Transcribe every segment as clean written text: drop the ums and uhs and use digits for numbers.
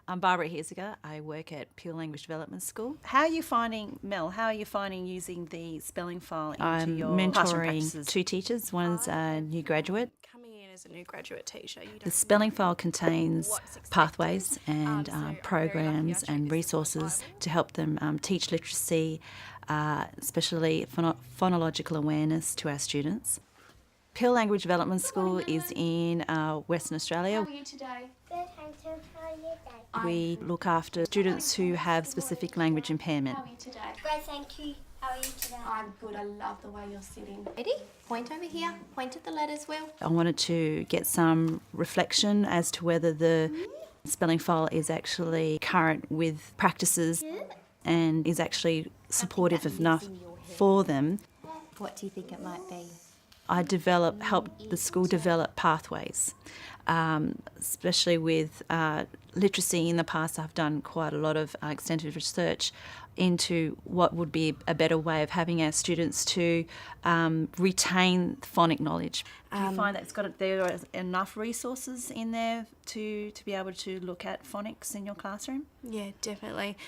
I'm Barbara Heesiger. I work at Pure Language Development School. How are you finding, Mel, how are you finding using the spelling file into your classroom practices? Mentoring two teachers. One's a new graduate. Coming in as a new graduate teacher, you The don't spelling know file contains what's expected. pathways and So I'm very lucky. I programs check and this is my resources Bible. to help them teach literacy, especially phonological awareness to our students. Pure Language Development School is in Western Australia. How are you today? Good, thank you. How are you then? We look after students who have specific language impairment. How are you today? Good, thank you. How are you today? I'm good. I love the way you're sitting. Ready? Point over here. Point at the letters, Will. I wanted to get some reflection as to whether the spelling file is actually current with practices and is actually supportive enough for them. What do you think it might be? I helped the school develop pathways, especially with literacy. In the past, I've done quite a lot of extensive research into what would be a better way of having our students to retain phonic knowledge. Do you find that there are enough resources in there to be able to look at phonics in your classroom? Yeah, definitely.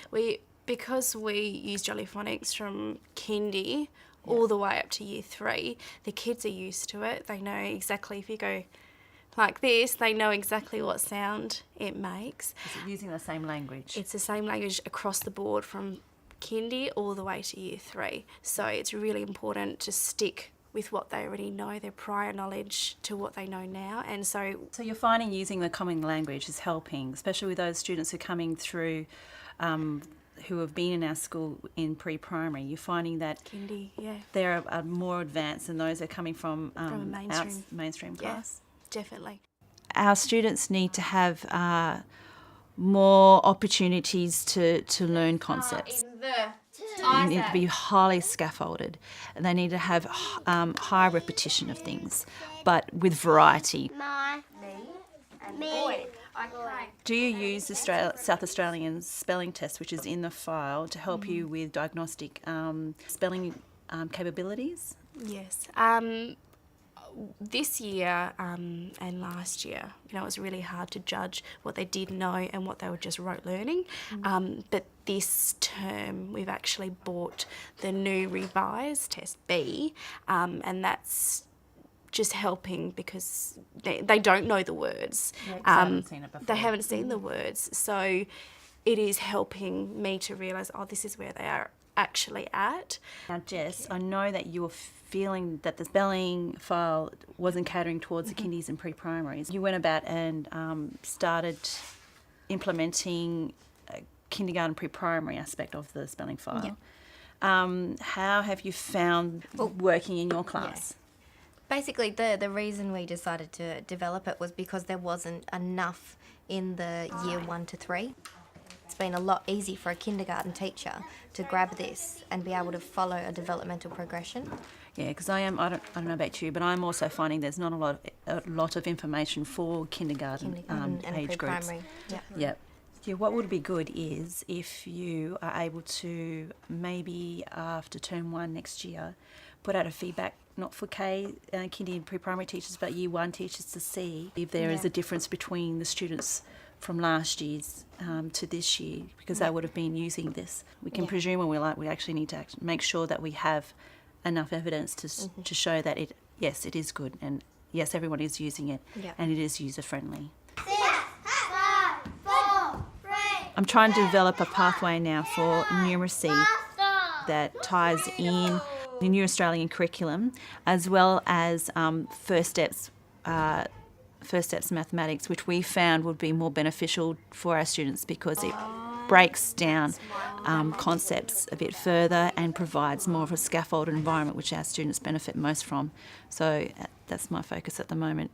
Because we use Jolly Phonics from kindy all the way up to year 3, the kids are used to it. They know exactly, if you go like this, they know exactly what sound it makes. Is it using the same language? It's the same language across the board from kindy all the way to year 3. So it's really important to stick with what they already know, their prior knowledge to what they know now. And so You're finding using the common language is helping, especially with those students who are coming through who have been in our school in pre-primary. You're finding that kindy, yeah, they're more advanced than those that are coming from a mainstream. mainstream Yeah, class. definitely. Our students need to have more opportunities to learn concepts. They need to be highly scaffolded, and they need to have high repetition of things, but with variety. Me. Do you use the South Australian spelling test, which is in the file, to help you with diagnostic spelling capabilities? Yes. This year and last year, it was really hard to judge what they did know and what they were just rote learning. But this term, we've actually bought the new revised test B, and that's just helping because they don't know the words. Yeah, 'cause they haven't seen it before. They haven't seen the words. So it is helping me to realise, this is where they are actually at. Now, Jess, I know that you were feeling that the spelling file wasn't catering towards the kindies and pre-primaries. You went about and started implementing a kindergarten pre-primary aspect of the spelling file. How have you found working in your class? Basically, the reason we decided to develop it was because there wasn't enough in the year 1 to 3. It's been a lot easy for a kindergarten teacher to grab this and be able to follow a developmental progression. Yeah, because I don't know about you, but I'm also finding there's not a lot of information for kindergarten And age groups. pre-primary. Yeah. Yep. Yeah, what would be good is if you are able to maybe after term 1 next year put out a feedback, not for kindy and pre-primary teachers, but year 1 teachers, to see if there is a difference between the students from last year's to this year, because they would have been using this. We can presume when we actually need to make sure that we have enough evidence to show that it is good, and yes, everyone is using it, and it is user friendly. 6, 5, 4, 3. I'm trying to develop a pathway now for numeracy that ties in the New Australian curriculum, as well as First Steps Mathematics, which we found would be more beneficial for our students because it breaks down concepts a bit further and provides more of a scaffolded environment which our students benefit most from. So that's my focus at the moment.